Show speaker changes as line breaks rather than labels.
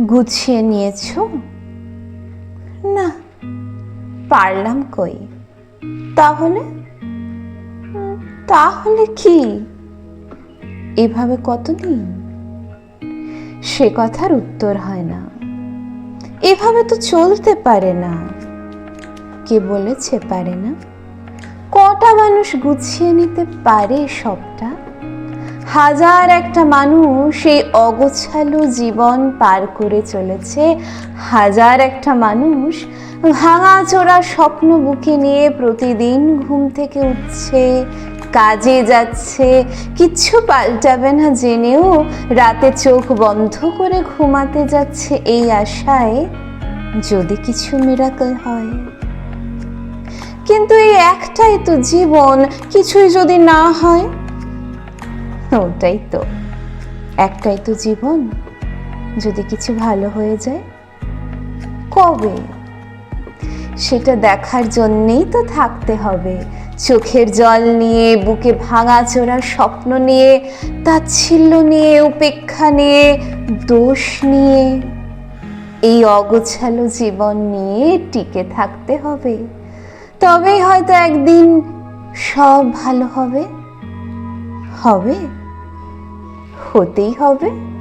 গুছিয়ে নিয়েছো? না, পারলাম কই। তাহলে তাহলে কি? এভাবে কতদিন? সে কথার উত্তর হয় না। এভাবে তো চলতে পারে না। কে বলেছে পারে না? কটা মানুষ গুছিয়ে নিতে পারে সবটা? হাজার একটা মানুষ এই অগোছালো জীবন পার করে চলেছে। হাজার একটা মানুষ ভাঙাচোরা স্বপ্ন বুকে নিয়ে প্রতিদিন ঘুম থেকে উঠছে, কাজে যাচ্ছে, কিচ্ছু পাল্টাবে না জেনেও রাতে চোখ বন্ধ করে ঘুমাতে যাচ্ছে এই আশায় যদি কিছু মিরাকল হয়। কিন্তু এই একটাই তো জীবন, কিছুই যদি না হয়। ওটাই তো, একটাই তো জীবন, যদি কিছু ভালো হয়ে যায় কবে? সেটা দেখার জন্যেই তো থাকতে হবে, চোখের জল নিয়ে, বুকে ভাঙাচোরা স্বপ্ন নিয়ে, তাচ্ছিল্য নিয়ে, উপেক্ষা নিয়ে, দোষ নিয়ে, এই অগোছালো জীবন নিয়ে টিকে থাকতে হবে। তবেই হয়তো একদিন সব ভালো হবে। হবে, হতেই হবে।